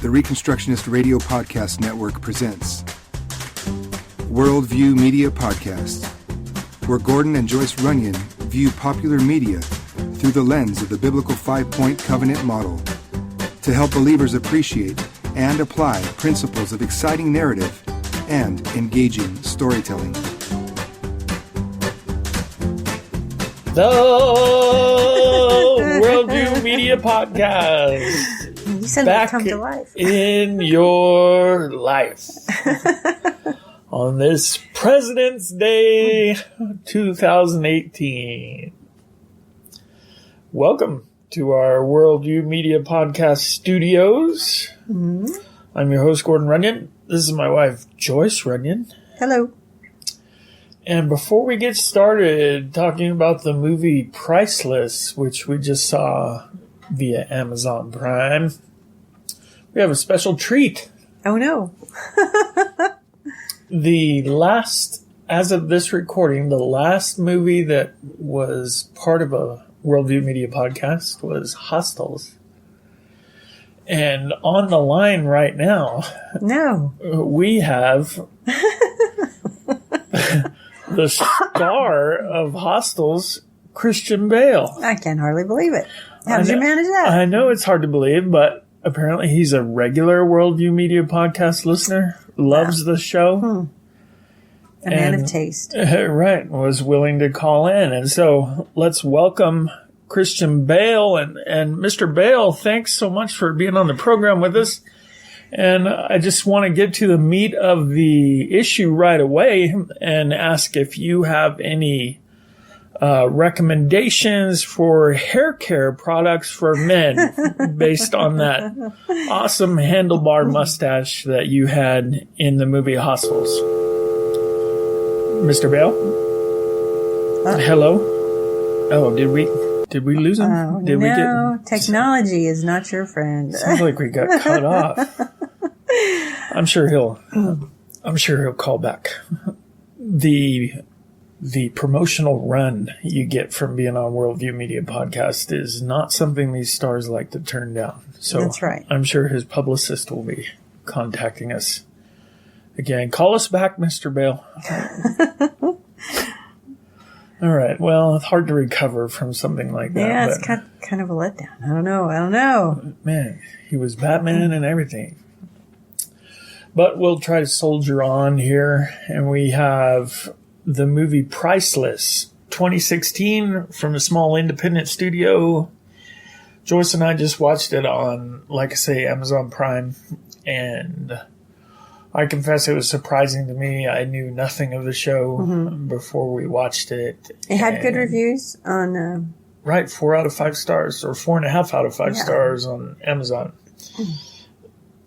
the Reconstructionist Radio Podcast Network presents Worldview Media Podcast, where Gordon and Joyce Runyon view popular media through the lens of the biblical five-point covenant model to help believers appreciate and apply principles of exciting narrative and engaging storytelling. The Worldview Media Podcast. You said back come to life. In your life. On this President's Day 2018. Welcome to our Worldview Media Podcast studios. Mm-hmm. I'm your host, Gordon Runyon. This is my wife, Joyce Runyon. Hello. And before we get started talking about the movie Priceless, which we just saw via Amazon Prime, we have a special treat. Oh, no. As of this recording, the last movie that was part of a Worldview Media Podcast was Hostels. And on the line right now, we have the star of Hostels, Christian Bale. I can hardly believe it. How did you manage that? I know it's hard to believe, but apparently he's a regular Worldview Media Podcast listener, loves the show. A man of taste. Right, was willing to call in. And so let's welcome Christian Bale. And Mr. Bale, thanks so much for being on the program with us. And I just want to get to the meat of the issue right away and ask if you have any recommendations for hair care products for men based on that awesome handlebar mustache that you had in the movie Hostels. Mr. Bale? Hello? Oh, did we lose him? No, technology is not your friend. Sounds like we got cut off. I'm sure he'll call back. The promotional run you get from being on Worldview Media Podcast is not something these stars like to turn down. So that's right. I'm sure his publicist will be contacting us again. Call us back, Mr. Bale. All right. Well, it's hard to recover from something like that. Yeah, it's kind of a letdown. I don't know. Man, he was Batman and everything. But we'll try to soldier on here. And we have the movie Priceless, 2016, from a small independent studio. Joyce and I just watched it on, like I say, Amazon Prime. And I confess it was surprising to me. I knew nothing of the show before we watched it. It had good reviews on... Right, 4 out of 5 stars, or 4.5 out of 5 stars on Amazon.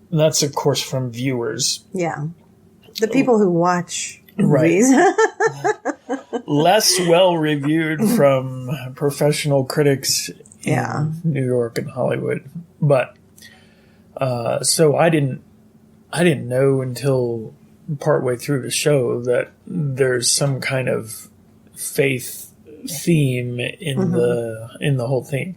And that's, of course, from viewers. Yeah. The people who watch movies. Right. Less well-reviewed from professional critics in New York and Hollywood. But, so I didn't know until partway through the show that there's some kind of faith theme in the whole thing.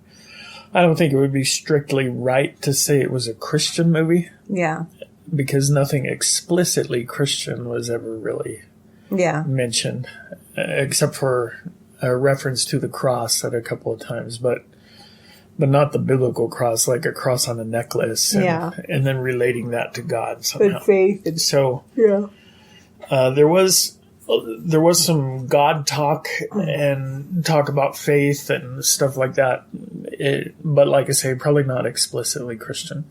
I don't think it would be strictly right to say it was a Christian movie. Yeah. Because nothing explicitly Christian was ever really mentioned, except for a reference to the cross at a couple of times, but not the biblical cross, like a cross on a necklace, and then relating that to God somehow. Good faith. And so there was some God talk and talk about faith and stuff like that. But like I say, probably not explicitly Christian.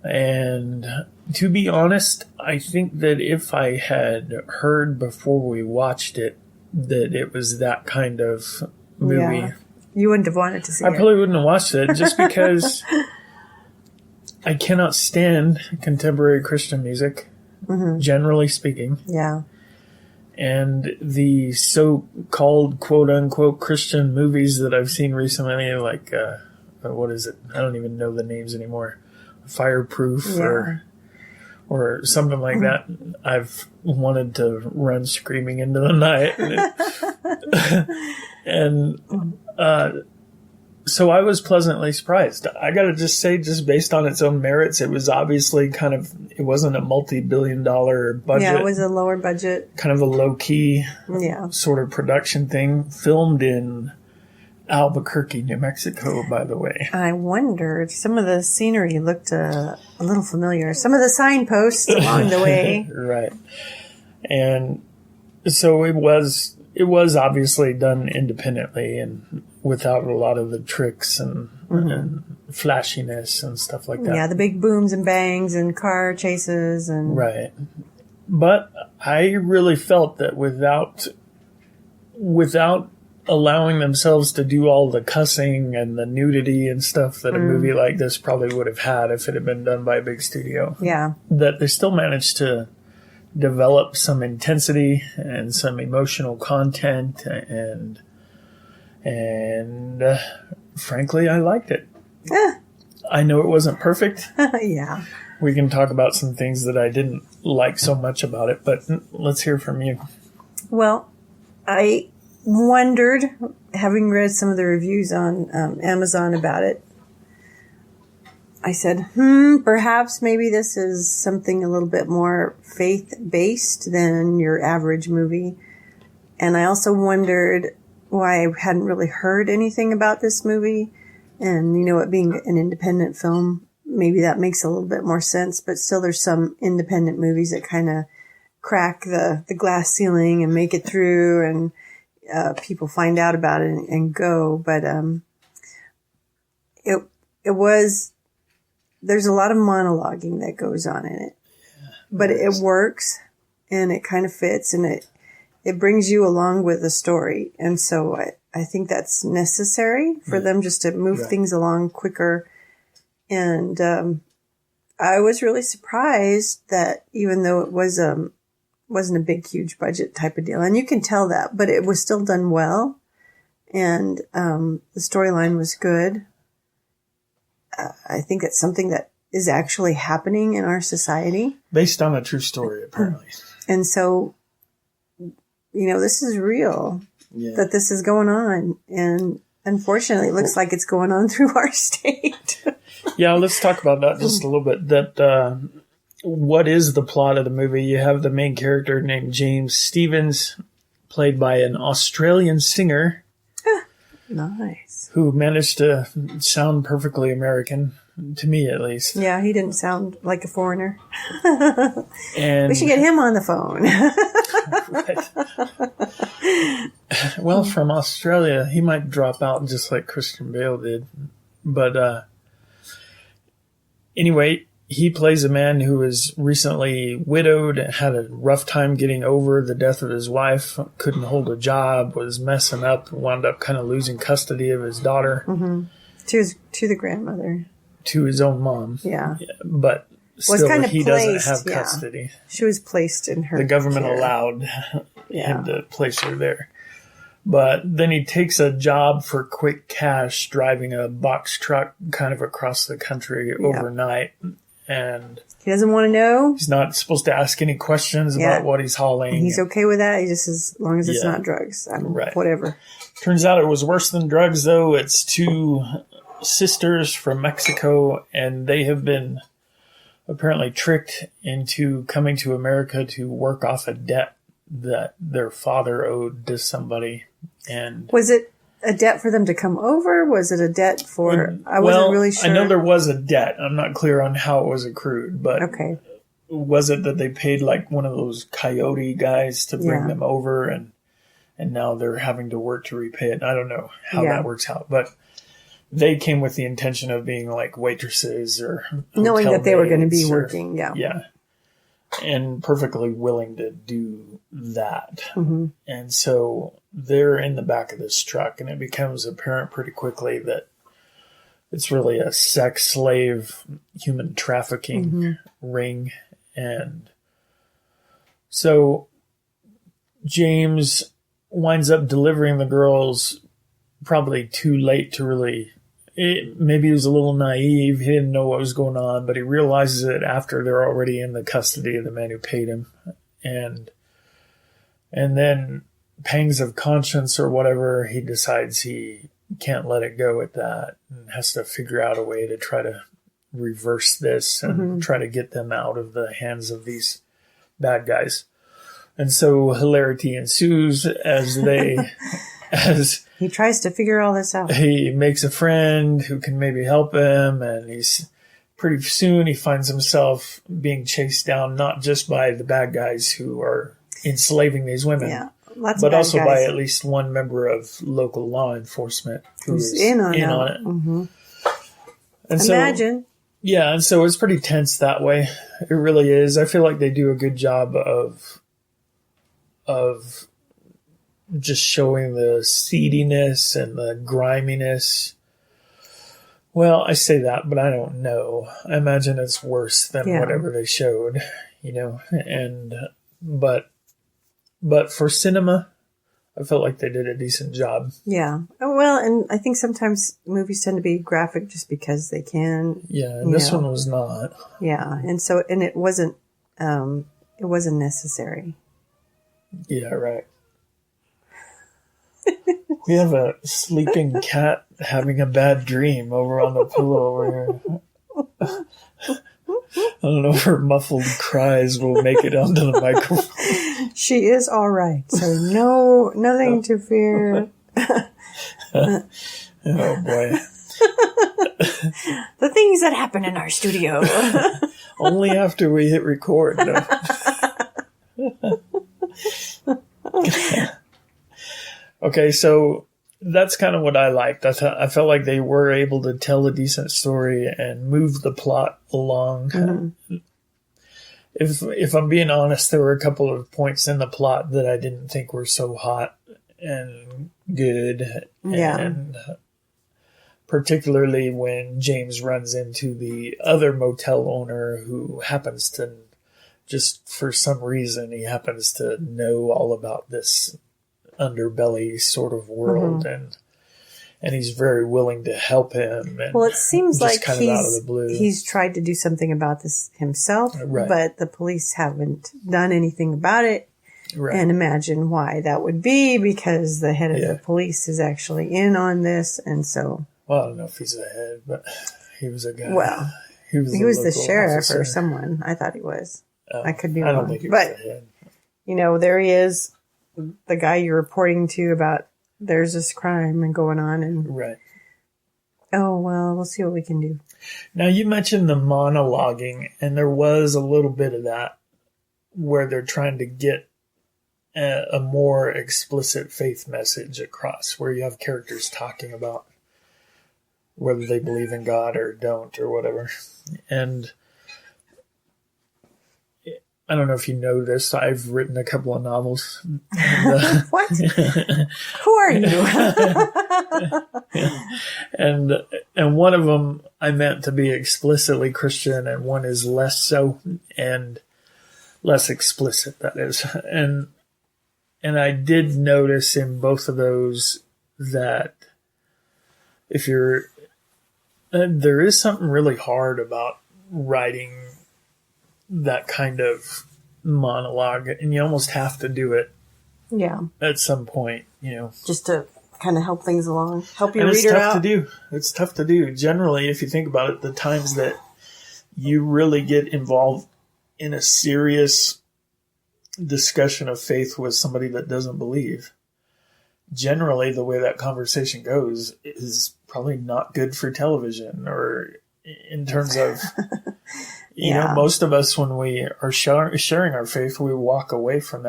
And to be honest, I think that if I had heard before we watched it that it was that kind of movie, you wouldn't have wanted to see it. I probably wouldn't have watched it just because I cannot stand contemporary Christian music, generally speaking. Yeah. And the so-called quote-unquote Christian movies that I've seen recently, like, what is it? I don't even know the names anymore. Fireproof or something like that. I've wanted to run screaming into the night. And So I was pleasantly surprised. I got to just say, just based on its own merits, it was obviously it wasn't a multi-billion-dollar budget. Yeah, it was a lower budget. Kind of a low-key Yeah. sort of production thing, filmed in Albuquerque, New Mexico, by the way. I wondered, some of the scenery looked a little familiar. Some of the signposts along the way. Right. And so it was obviously done independently and without a lot of the tricks and flashiness and stuff like that. Yeah, the big booms and bangs and car chases and right. But I really felt that without allowing themselves to do all the cussing and the nudity and stuff that a movie like this probably would have had if it had been done by a big studio. Yeah. That they still managed to develop some intensity and some emotional content and frankly, I liked it. I know it wasn't perfect. Yeah. We can talk about some things that I didn't like so much about it, but let's hear from you. Well, I wondered, having read some of the reviews on Amazon about it, I said, perhaps maybe this is something a little bit more faith-based than your average movie. And I also wondered why I hadn't really heard anything about this movie. And, it being an independent film, maybe that makes a little bit more sense. But still, there's some independent movies that kind of crack the glass ceiling and make it through, and people find out about it and go. But it was... There's a lot of monologuing that goes on in it, but it works and it kind of fits and it brings you along with the story. And so I think that's necessary for them just to move things along quicker. And I was really surprised that even though it wasn't a big, huge budget type of deal, and you can tell that, but it was still done well. And the storyline was good. I think that's something that is actually happening in our society. Based on a true story, apparently. And so, this is real, that this is going on. And unfortunately, it looks like it's going on through our state. Yeah, let's talk about that just a little bit. That what is the plot of the movie? You have the main character named James Stevens, played by an Australian singer. Nice. Who managed to sound perfectly American, to me at least. Yeah, he didn't sound like a foreigner. And we should get him on the phone. Right. Well, from Australia, he might drop out just like Christian Bale did. But anyway, he plays a man who was recently widowed, had a rough time getting over the death of his wife, couldn't hold a job, was messing up, wound up kind of losing custody of his daughter. Mm-hmm. To the grandmother. To his own mom. Yeah. But still, kind of he placed, doesn't have custody. She was placed in her The government care. allowed him to place her there. But then he takes a job for quick cash, driving a box truck kind of across the country overnight. And he doesn't want to know. He's not supposed to ask any questions about what he's hauling. And he's okay with that. He just, as long as it's not drugs. Whatever. Turns out it was worse than drugs, though. It's two sisters from Mexico, and they have been apparently tricked into coming to America to work off a debt that their father owed to somebody. And was it a debt for them to come over? Was it a debt for... I wasn't really sure. I know there was a debt. I'm not clear on how it was accrued, but okay. Was it that they paid like one of those coyote guys to bring them over, and now they're having to work to repay it? I don't know how that works out, but they came with the intention of being like waitresses or knowing that they were going to be working. Yeah. And perfectly willing to do that. Mm-hmm. And so they're in the back of this truck, and it becomes apparent pretty quickly that it's really a sex slave, human trafficking ring. And so James winds up delivering the girls probably too late to really... maybe he was a little naive. He didn't know what was going on, but he realizes it after they're already in the custody of the man who paid him. And then pangs of conscience or whatever, he decides he can't let it go at that and has to figure out a way to try to reverse this and try to get them out of the hands of these bad guys. And so hilarity ensues as he tries to figure all this out. He makes a friend who can maybe help him, and he's pretty soon he finds himself being chased down not just by the bad guys who are enslaving these women, but also by at least one member of local law enforcement who's in on it. Mm-hmm. And imagine. And so it's pretty tense that way. It really is. I feel like they do a good job of just showing the seediness and the griminess. Well, I say that, but I don't know. I imagine it's worse than whatever they showed, but for cinema, I felt like they did a decent job. Yeah. Well, and I think sometimes movies tend to be graphic just because they can. Yeah, and this one was not. Yeah, and it wasn't necessary. Yeah, right. We have a sleeping cat having a bad dream over on the pillow over here. I don't know if her muffled cries will make it onto the microphone. She is all right, so nothing to fear. Oh boy. The things that happen in our studio. Only after we hit record. Okay, so that's kind of what I liked. I felt like they were able to tell a decent story and move the plot along. Mm-hmm. If I'm being honest, there were a couple of points in the plot that I didn't think were so hot and good. Yeah. And particularly when James runs into the other motel owner who happens to, just for some reason, he happens to know all about this underbelly sort of world, and he's very willing to help him. And well, it seems like kind of out of the blue. He's tried to do something about this himself, right. But the police haven't done anything about it. Right. And imagine why that would be, because the head of the police is actually in on this, and so. Well, I don't know if he's the head, but he was a guy. Well, he was the sheriff or someone. I thought he was. I could be wrong. I don't think he was the head. There he is. The guy you're reporting to about there's this crime going on, and right. Oh well, we'll see what we can do. Now you mentioned the monologuing, and there was a little bit of that where they're trying to get a more explicit faith message across, where you have characters talking about whether they believe in God or don't or whatever, and. I don't know if you know this. I've written a couple of novels. And, what? Who are you? And one of them I meant to be explicitly Christian, and one is less so, and less explicit, that is. And I did notice in both of those that if you're, there is something really hard about writing that kind of monologue, and you almost have to do it at some point, just to kind of help things along, help your reader out. It's tough to do. Generally, if you think about it, the times that you really get involved in a serious discussion of faith with somebody that doesn't believe, generally the way that conversation goes is probably not good for television, or in terms of most of us, when we are sharing our faith, we walk away from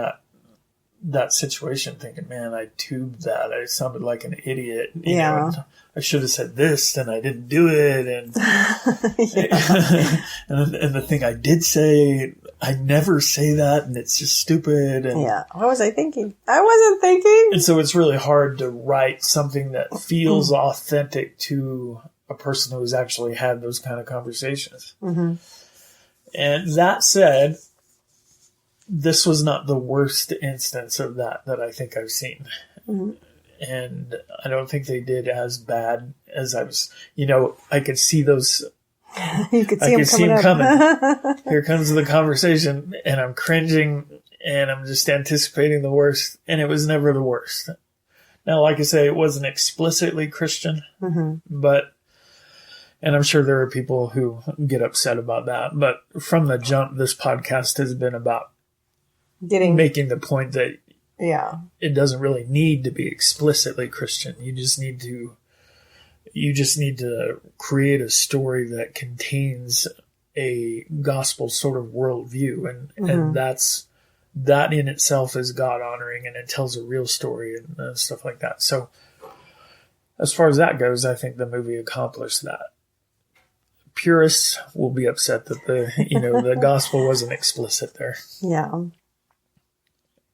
that situation thinking, man, I tubed that. I sounded like an idiot. You know, I should have said this, and I didn't do it. And, and the thing I did say, I never say that, and it's just stupid. And, what was I thinking? I wasn't thinking. And so it's really hard to write something that feels authentic to a person who's actually had those kind of conversations. Mm-hmm. And that said, this was not the worst instance of that I think I've seen. Mm-hmm. And I don't think they did as bad as I was, I could see those. You could see them coming. Here comes the conversation, and I'm cringing, and I'm just anticipating the worst. And it was never the worst. Now, like I say, it wasn't explicitly Christian, but, and I'm sure there are people who get upset about that, but from the jump, this podcast has been about making the point that it doesn't really need to be explicitly Christian. You just need to create a story that contains a gospel sort of worldview, and that in itself is God honoring, and it tells a real story and stuff like that. So as far as that goes, I think the movie accomplished that. Purists will be upset that the gospel wasn't explicit there. Yeah.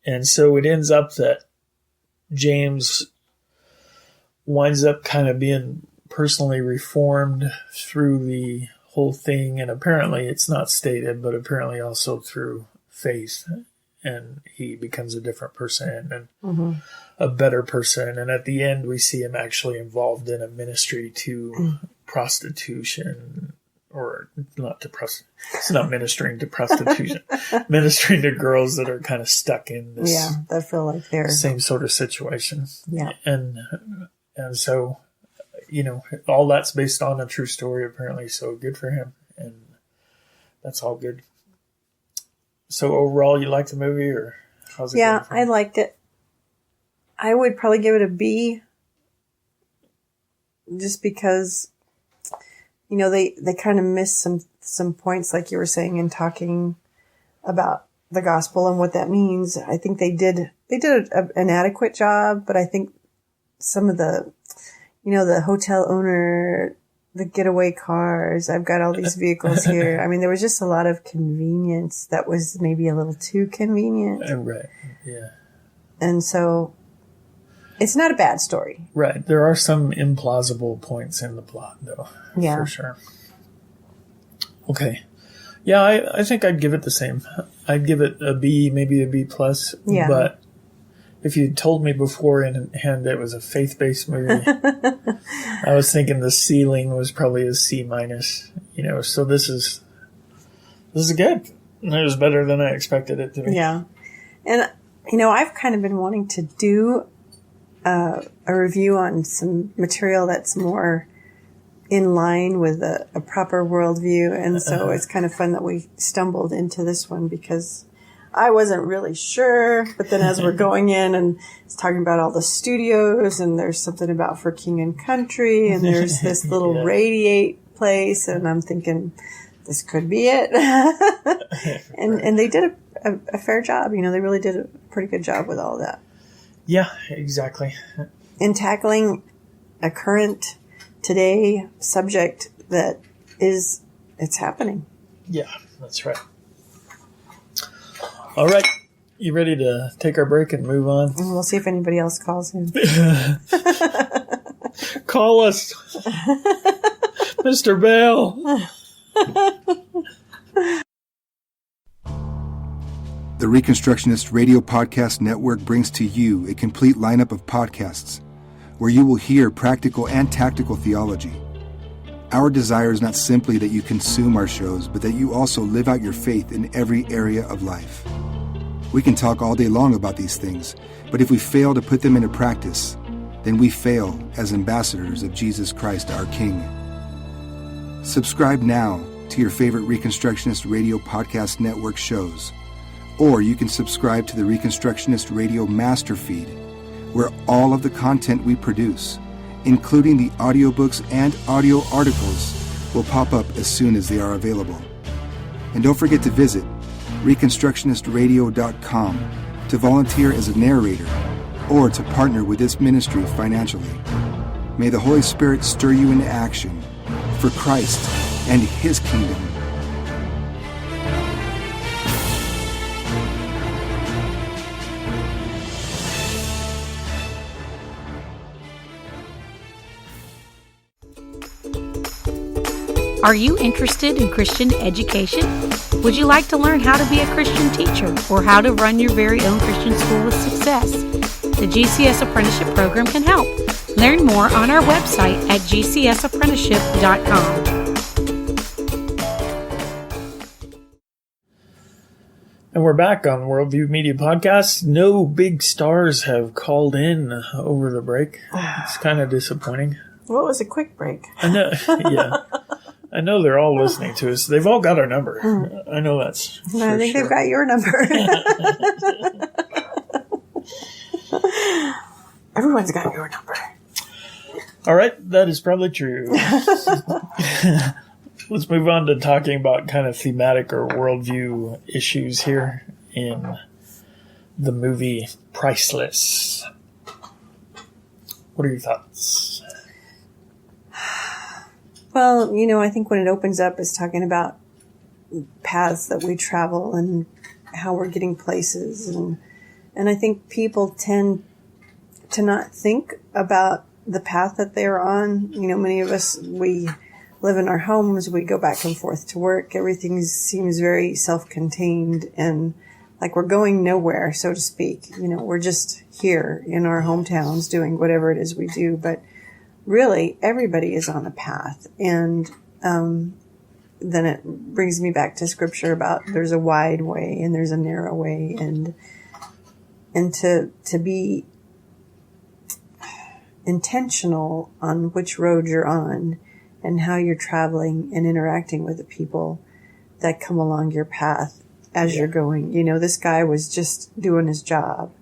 And so it ends up that James winds up kind of being personally reformed through the whole thing, and apparently it's not stated, but apparently also through faith, and he becomes a different person and a better person. And at the end, we see him actually involved in a ministry to prostitution, or not to prostitution. It's not ministering to prostitution, ministering to girls that are kind of stuck in this that feel like they're same sort of situation. Yeah. And so, all that's based on a true story, apparently. So good for him. And that's all good. So overall, you liked the movie, or how's it going? Yeah, I liked it. I would probably give it a B, just because, they kind of missed some points, like you were saying, in talking about the gospel and what that means. I think they did an adequate job, but I think some of the, the hotel owner, the getaway cars, I've got all these vehicles here. I mean, there was just a lot of convenience that was maybe a little too convenient. Right, yeah. And so it's not a bad story. Right. There are some implausible points in the plot, though. Yeah. For sure. Okay. Yeah, I think I'd give it the same. I'd give it a B, maybe a B+. Yeah. But if you told me beforehand it was a faith-based movie, I was thinking the ceiling was probably a C-. So this is good. It was better than I expected it to be. Yeah. And, I've kind of been wanting to do a review on some material that's more in line with a proper worldview. And so it's kind of fun that we stumbled into this one, because I wasn't really sure, but then as we're going in and it's talking about all the studios, and there's something about For King and Country, and there's this little Radiate place, and I'm thinking, this could be it. and they did a fair job. They really did a pretty good job with all that. Yeah, exactly. In tackling a current, today subject that it's happening. Yeah, that's right. All right. You ready to take our break and move on? And we'll see if anybody else calls in. Call us, Mr. Bell. The Reconstructionist Radio Podcast Network brings to you a complete lineup of podcasts where you will hear practical and tactical theology. Our desire is not simply that you consume our shows, but that you also live out your faith in every area of life. We can talk all day long about these things, but if we fail to put them into practice, then we fail as ambassadors of Jesus Christ, our King. Subscribe now to your favorite Reconstructionist Radio Podcast Network shows, or you can subscribe to the Reconstructionist Radio Master Feed, where all of the content we produce, including the audiobooks and audio articles, will pop up as soon as they are available. And don't forget to visit reconstructionistradio.com to volunteer as a narrator or to partner with this ministry financially. May the Holy Spirit stir you into action for Christ and His kingdom. Are you interested in Christian education? Would you like to learn how to be a Christian teacher or how to run your very own Christian school with success? The GCS Apprenticeship Program can help. Learn more on our website at gcsapprenticeship.com. And we're back on Worldview Media Podcast. No big stars have called in over the break. It's kind of disappointing. Well, it was a quick break. I know, yeah. I know they're all listening to us. They've all got our number. I know that's I think they've got your number. Everyone's got your number. All right, that is probably true. Let's move on to talking about kind of thematic or worldview issues here in the movie Priceless. What are your thoughts? Well, I think when it opens up, it's talking about paths that we travel and how we're getting places. And I think people tend to not think about the path that they're on. Many of us, we live in our homes, we go back and forth to work. Everything seems very self-contained and like we're going nowhere, so to speak. We're just here in our hometowns doing whatever it is we do. But really, everybody is on a path. And then it brings me back to scripture about there's a wide way and there's a narrow way. And to be intentional on which road you're on and how you're traveling and interacting with the people that come along your path as you're going. This guy was just doing his job.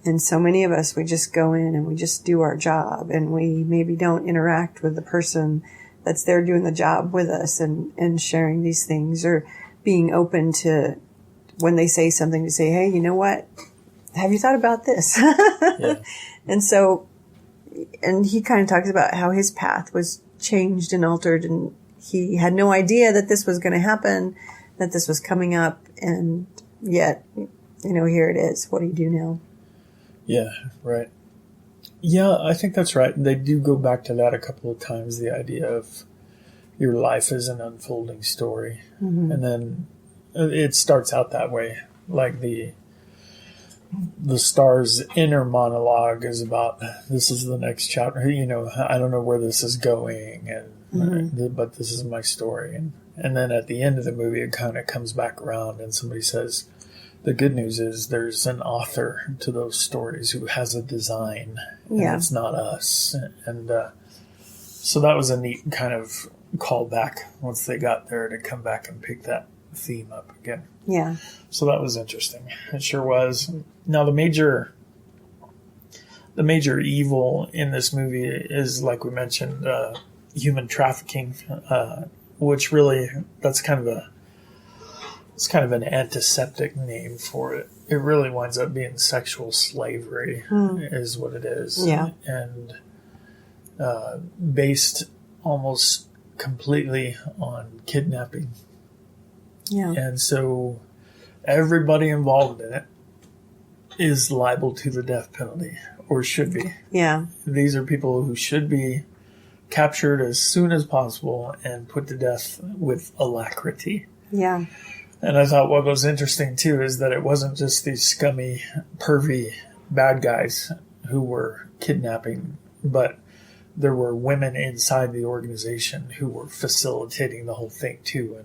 And so many of us, we just go in and we just do our job and we maybe don't interact with the person that's there doing the job with us and sharing these things or being open to when they say something to say, hey, you know what? Have you thought about this? Yeah. And he kind of talks about how his path was changed and altered and he had no idea that this was going to happen, that this was coming up. And yet, here it is. What do you do now? Yeah, right. Yeah, I think that's right. They do go back to that a couple of times, the idea of your life as an unfolding story. Mm-hmm. And then it starts out that way. Like the star's inner monologue is about, this is the next chapter. I don't know where this is going, but this is my story. And then at the end of the movie, it kind of comes back around and somebody says, the good news is there's an author to those stories who has a design, and it's not us. And so that was a neat kind of callback once they got there to come back and pick that theme up again. Yeah. So that was interesting. It sure was. Now the major evil in this movie is, like we mentioned, human trafficking, which really it's kind of an antiseptic name for it. It really winds up being sexual slavery, is what it is. Yeah. And based almost completely on kidnapping. Yeah. And so everybody involved in it is liable to the death penalty, or should be. Yeah. These are people who should be captured as soon as possible and put to death with alacrity. Yeah. And I thought what was interesting, too, is that it wasn't just these scummy, pervy bad guys who were kidnapping, but there were women inside the organization who were facilitating the whole thing, too.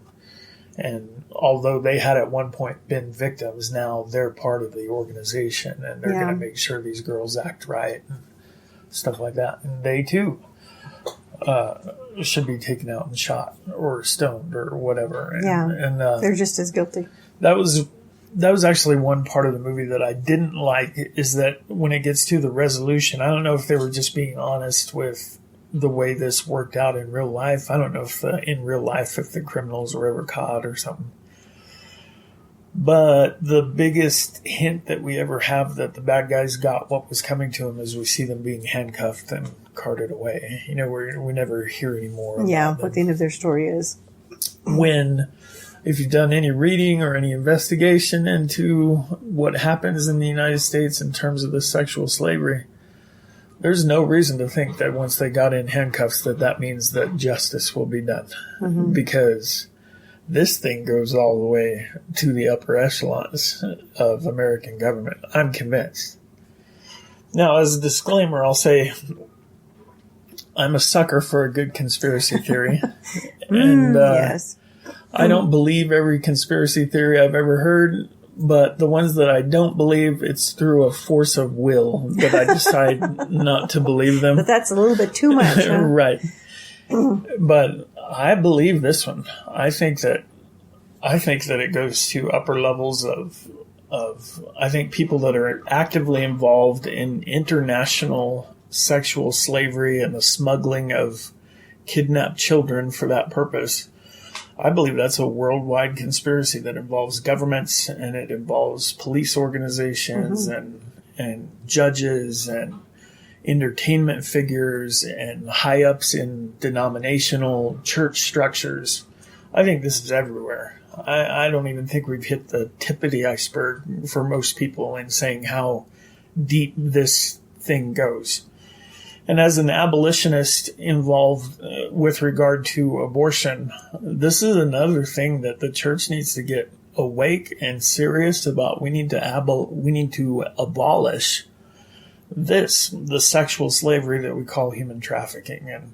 And although they had at one point been victims, now they're part of the organization, and they're going to make sure these girls act right and stuff like that. And they, too, should be taken out and shot or stoned or whatever. And they're just as guilty. That was actually one part of the movie that I didn't like, is that when it gets to the resolution, I don't know if they were just being honest with the way this worked out in real life. I don't know if in real life if the criminals were ever caught or something. But the biggest hint that we ever have that the bad guys got what was coming to them is we see them being handcuffed and carted away. We never hear any more about what the end of their story is. If you've done any reading or any investigation into what happens in the United States in terms of the sexual slavery, there's no reason to think that once they got in handcuffs that means that justice will be done. Mm-hmm. Because this thing goes all the way to the upper echelons of American government. I'm convinced. Now, as a disclaimer, I'll say I'm a sucker for a good conspiracy theory. And yes. I don't believe every conspiracy theory I've ever heard, But the ones that I don't believe, it's through a force of will that I decide not to believe them. But that's a little bit too much, huh? Right. But I believe this one. I think that it goes to upper levels of I think people that are actively involved in international sexual slavery and the smuggling of kidnapped children for that purpose. I believe that's a worldwide conspiracy that involves governments, and it involves police organizations and judges and entertainment figures and high ups in denominational church structures. I think this is everywhere. I don't even think we've hit the tip of the iceberg for most people in saying how deep this thing goes. And as an abolitionist involved with regard to abortion, this is another thing that the church needs to get awake and serious about. We need to abolish the sexual slavery that we call human trafficking.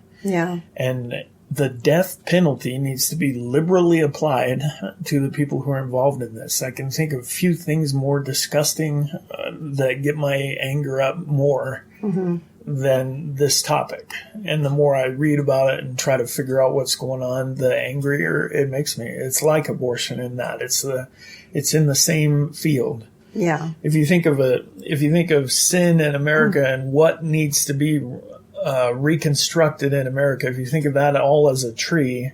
And the death penalty needs to be liberally applied to the people who are involved in this. I can think of few things more disgusting that get my anger up more than this topic. And the more I read about it and try to figure out what's going on, the angrier it makes me. It's like abortion in that it's in the same field. Yeah. If you think of sin in America and what needs to be reconstructed in America, if you think of that all as a tree,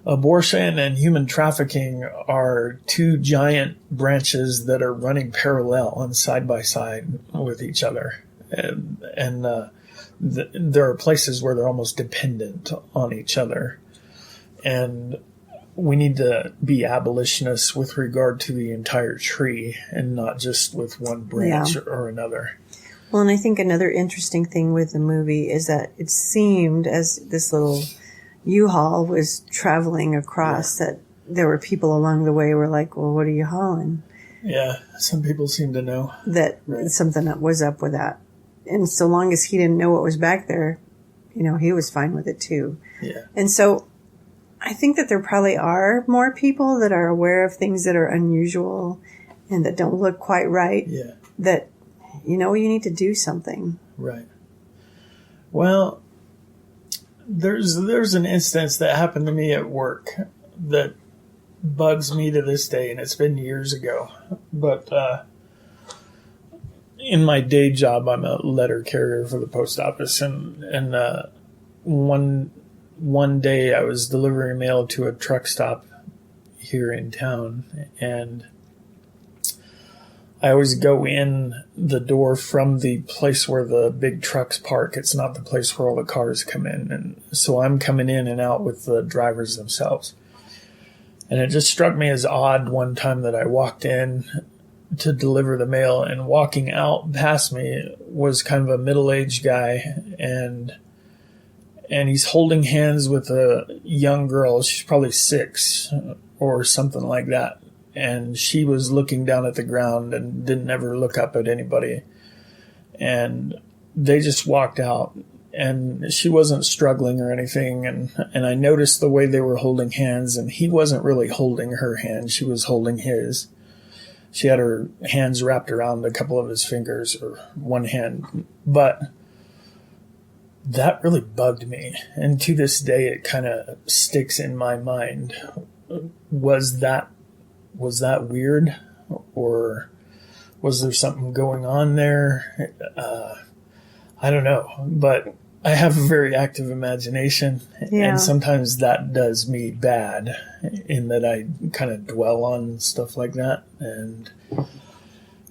abortion and human trafficking are two giant branches that are running parallel and side by side with each other. And there are places where they're almost dependent on each other. And we need to be abolitionists with regard to the entire tree and not just with one branch or another. Well, and I think another interesting thing with the movie is that it seemed as this little U-Haul was traveling across that there were people along the way who were like, well, what are you hauling? Yeah, some people seem to know. That something was up with that. And so long as he didn't know what was back there, he was fine with it too. Yeah. And so I think that there probably are more people that are aware of things that are unusual and that don't look quite right. Yeah. That, you need to do something. Right. Well, there's an instance that happened to me at work that bugs me to this day, and it's been years ago. But in my day job, I'm a letter carrier for the post office, and one day I was delivering mail to a truck stop here in town, and I always go in the door from the place where the big trucks park. It's not the place where all the cars come in. And so I'm coming in and out with the drivers themselves. And it just struck me as odd one time that I walked in to deliver the mail, and walking out past me was kind of a middle-aged guy, and he's holding hands with a young girl. She's probably 6 or something like that. And she was looking down at the ground and didn't ever look up at anybody. And they just walked out, and she wasn't struggling or anything. And I noticed the way they were holding hands, and he wasn't really holding her hand. She was holding his. She had her hands wrapped around a couple of his fingers, or one hand. But that really bugged me. And to this day, it kind of sticks in my mind. Was that weird, or was there something going on there? I don't know, but I have a very active imagination, and sometimes that does me bad in that I kind of dwell on stuff like that, and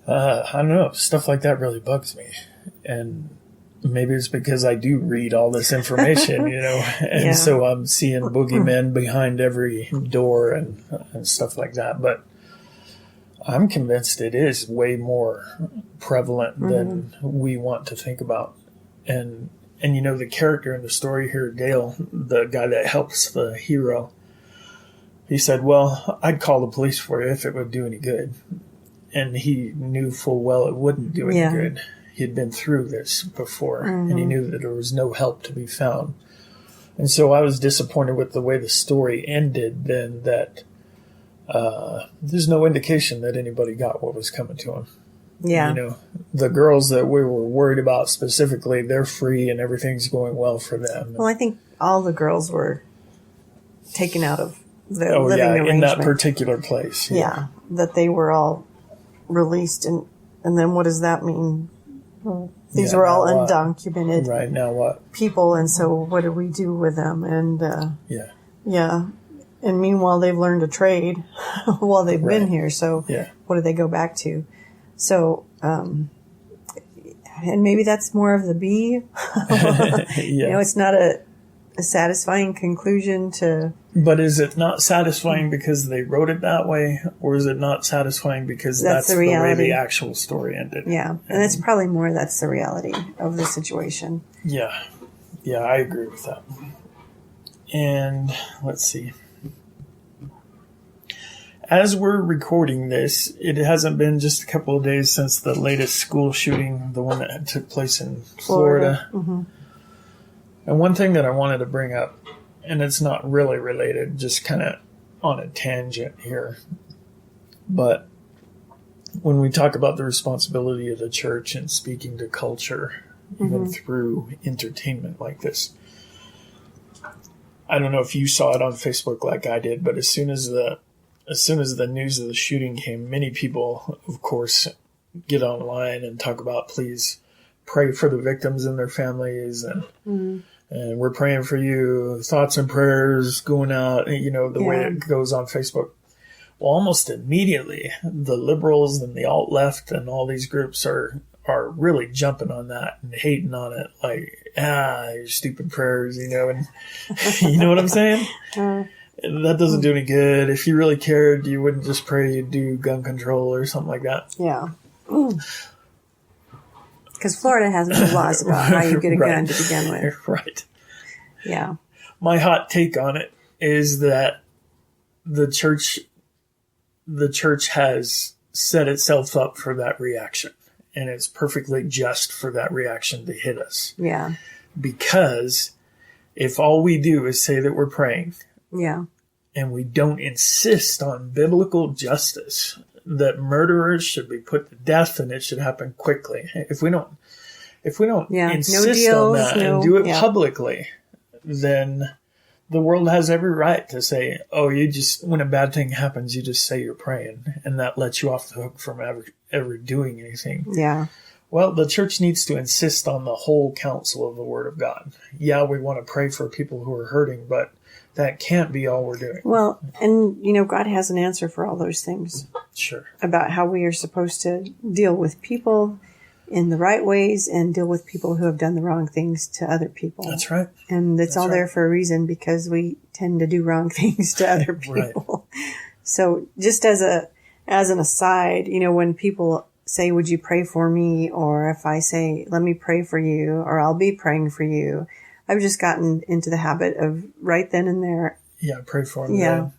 I don't know, stuff like that really bugs me, and maybe it's because I do read all this information, and so I'm seeing boogeymen behind every door and stuff like that. But I'm convinced it is way more prevalent than we want to think about. And the character in the story here, Dale, the guy that helps the hero, he said, well, I'd call the police for you if it would do any good. And he knew full well it wouldn't do any good. He had been through this before, and he knew that there was no help to be found. And so I was disappointed with the way the story ended then, that there's no indication that anybody got what was coming to them. Yeah. You know, the girls that we were worried about specifically, they're free and everything's going well for them. Well, I think all the girls were taken out of the living in arrangement. that particular place. Yeah, that they were all released. And then what does that mean? Well, these were all undocumented Right, now what? people, and so what do we do with them? And yeah. And meanwhile, they've learned a trade while they've been here. So what do they go back to? So, and maybe that's more of the B. You know, it's not a satisfying conclusion to... But is it not satisfying because they wrote it that way? Or is it not satisfying because that's the way the actual story ended? Yeah, and it's probably more that's the reality of the situation. Yeah, I agree with that. And let's see. As we're recording this, it hasn't been just a couple of days since the latest school shooting, the one that took place in Florida. Mm-hmm. And one thing that I wanted to bring up, and it's not really related, just kind of on a tangent here, but when we talk about the responsibility of the church and speaking to culture, even through entertainment like this, I don't know if you saw it on Facebook like I did, but as soon as the news of the shooting came, many people, of course, get online and talk about, please pray for the victims and their families, and we're praying for you, thoughts and prayers going out, you know, the way it goes on Facebook. Well, almost immediately, the liberals and the alt-left and all these groups are really jumping on that and hating on it, like, your stupid prayers, you know, and you know what I'm saying? That doesn't do any good. If you really cared, you wouldn't just pray you'd do gun control or something like that. Yeah. Because Florida has no laws about how you get a gun to begin with. Right. Yeah. My hot take on it is that the church has set itself up for that reaction. And it's perfectly just for that reaction to hit us. Yeah. Because if all we do is say that we're praying, and we don't insist on biblical justice, that murderers should be put to death and it should happen quickly. If we don't insist on that and do it publicly, then the world has every right to say, oh, you just, when a bad thing happens, you just say you're praying, and that lets you off the hook from ever doing anything. Yeah. Well, the church needs to insist on the whole counsel of the Word of God. Yeah, we want to pray for people who are hurting, but that can't be all we're doing. Well, and, you know, God has an answer for all those things. Sure. About how we are supposed to deal with people in the right ways and deal with people who have done the wrong things to other people. That's right. And it's all there for a reason, because we tend to do wrong things to other people. Right. So just as an aside, you know, when people say, would you pray for me? Or if I say, let me pray for you, or I'll be praying for you, I've just gotten into the habit of right then and there. Yeah, pray for them. Yeah,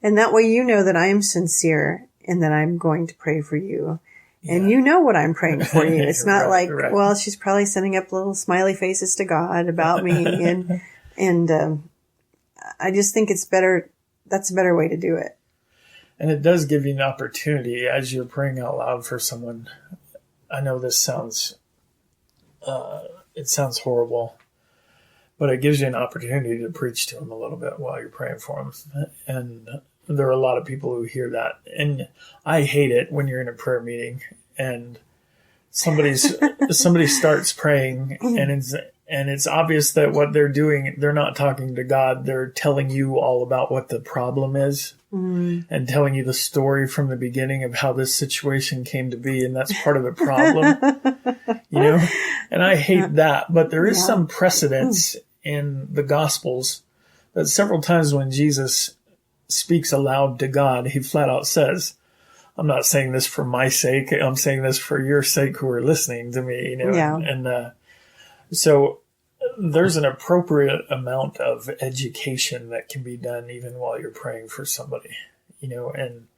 and that way you know that I am sincere and that I'm going to pray for you. Yeah. And you know what I'm praying for you. It's not well, she's probably sending up little smiley faces to God about me. and I just think it's better. That's a better way to do it. And it does give you an opportunity as you're praying out loud for someone. I know this sounds... it sounds horrible, but it gives you an opportunity to preach to them a little bit while you're praying for them. And there are a lot of people who hear that. And I hate it when you're in a prayer meeting and somebody starts praying and it's obvious that what they're doing, they're not talking to God. They're telling you all about what the problem is and telling you the story from the beginning of how this situation came to be. And that's part of the problem, you know? And I hate that, but there is some precedence in the Gospels that several times when Jesus speaks aloud to God, he flat out says, I'm not saying this for my sake. I'm saying this for your sake who are listening to me, you know? Yeah. And so there's an appropriate amount of education that can be done even while you're praying for somebody, you know, and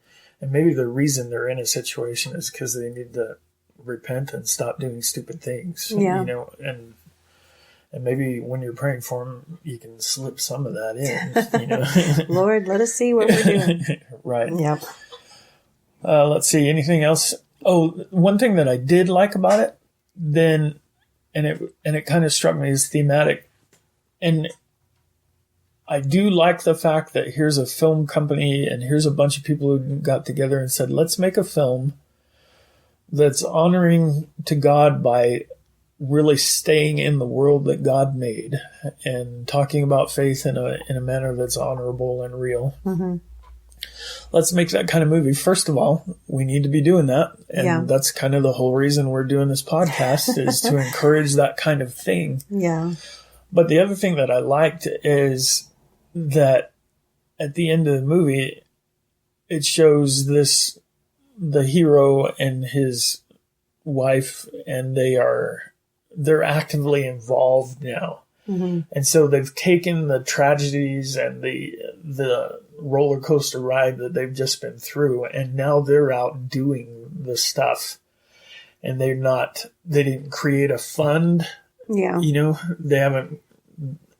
maybe the reason they're in a situation is because they need to repent and stop doing stupid things, you know, and And maybe when you're praying for them, you can slip some of that in. You know? Lord, let us see what we're doing. Right. Yep. Let's see. Anything else? Oh, one thing that I did like about it, then, and it kind of struck me as thematic, and I do like the fact that here's a film company and here's a bunch of people who got together and said, let's make a film that's honoring to God by really staying in the world that God made and talking about faith in a manner that's honorable and real. Mm-hmm. Let's make that kind of movie. First of all, we need to be doing that. And that's kind of the whole reason we're doing this podcast is to encourage that kind of thing. Yeah. But the other thing that I liked is that at the end of the movie, it shows the hero and his wife, and they're actively involved now. Mm-hmm. And so they've taken the tragedies and the roller coaster ride that they've just been through, and now they're out doing the stuff. And they didn't create a fund. Yeah. You know, they haven't,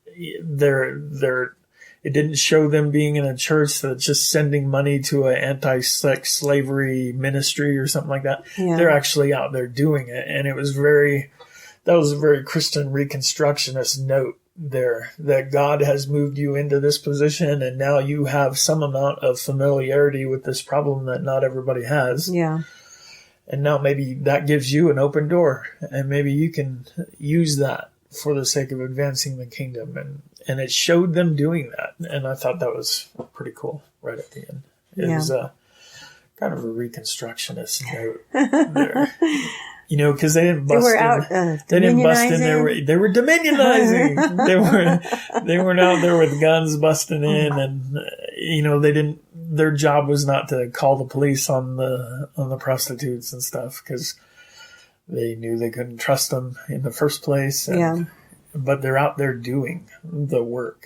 it didn't show them being in a church that's just sending money to an anti-sex slavery ministry or something like that. Yeah. They're actually out there doing it. And that was a very Christian Reconstructionist note there, that God has moved you into this position and now you have some amount of familiarity with this problem that not everybody has. Yeah. And now maybe that gives you an open door, and maybe you can use that for the sake of advancing the kingdom. And it showed them doing that. And I thought that was pretty cool right at the end. It was kind of a Reconstructionist note there. You know, because they didn't bust in. They didn't bust in there. They were dominionizing. They weren't out there with guns busting in, and you know, they didn't. Their job was not to call the police on the prostitutes and stuff, because they knew they couldn't trust them in the first place. And, but they're out there doing the work,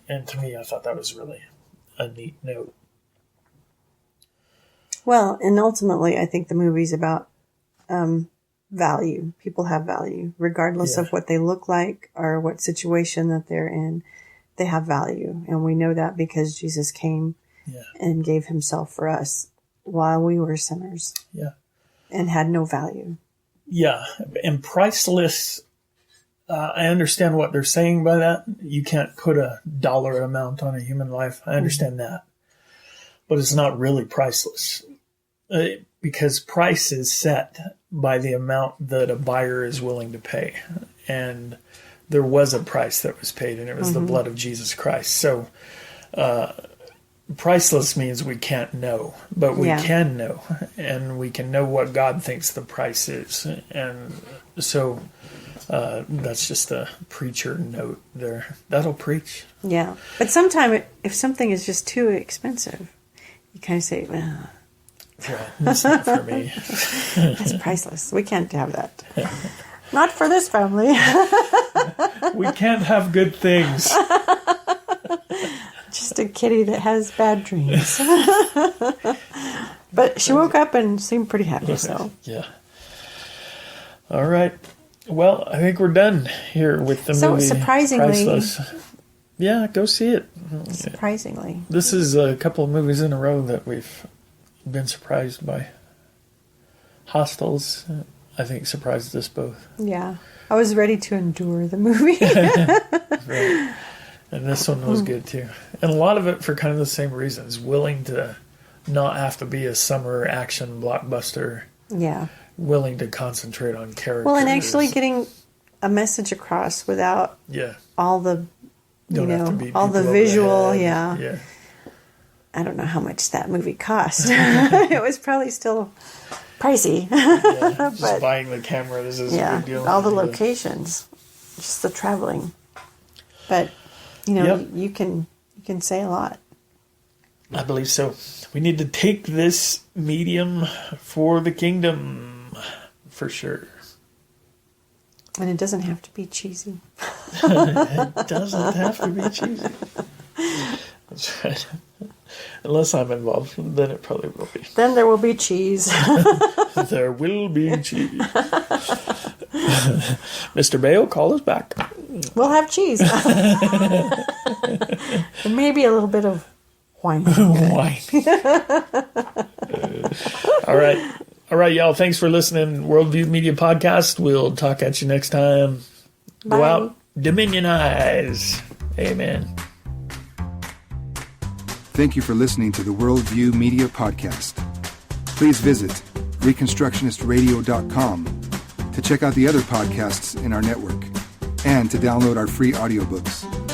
and to me, I thought that was really a neat note. Well, and ultimately, I think the movie's about value. People have value, regardless of what they look like or what situation that they're in. They have value, and we know that because Jesus came and gave himself for us while we were sinners. Yeah. And had no value. Yeah. And priceless, I understand what they're saying by that. You can't put a dollar amount on a human life. I understand that. But it's not really priceless. Because price is set by the amount that a buyer is willing to pay. And there was a price that was paid, and it was the blood of Jesus Christ. So, priceless means we can't know, but we can know, and we can know what God thinks the price is. And so that's just a preacher note there. That'll preach. Yeah. But sometimes if something is just too expensive, you kind of say, well, that's not for me. That's priceless. We can't have that. Not for this family. We can't have good things. Just a kitty that has bad dreams. But she woke up and seemed pretty happy, so. Yeah. All right. Well, I think we're done here with the movie. So surprisingly. Priceless. Yeah, go see it. Surprisingly. This is a couple of movies in a row that we've been surprised by. Hostels, I think, surprised us both. Yeah. I was ready to endure the movie. Right. And this one was good too. And a lot of it for kind of the same reasons. Willing to not have to be a summer action blockbuster. Yeah. Willing to concentrate on characters. Well, and actually getting a message across without all the, all the visual. Yeah. I don't know how much that movie cost. It was probably still pricey. Just buying the camera is a big deal. All the locations, just the traveling. But you can say a lot. I believe so. We need to take this medium for the kingdom, for sure. And it doesn't have to be cheesy. It doesn't have to be cheesy. That's right. Unless I'm involved, then it probably will be. Then there will be cheese. There will be cheese. Mr. Bale, call us back. We'll have cheese. And maybe a little bit of wine. Wine. All right, y'all. Thanks for listening. Worldview Media Podcast. We'll talk at you next time. Bye. Go out, dominionize. Amen. Thank you for listening to the Worldview Media Podcast. Please visit reconstructionistradio.com to check out the other podcasts in our network and to download our free audiobooks.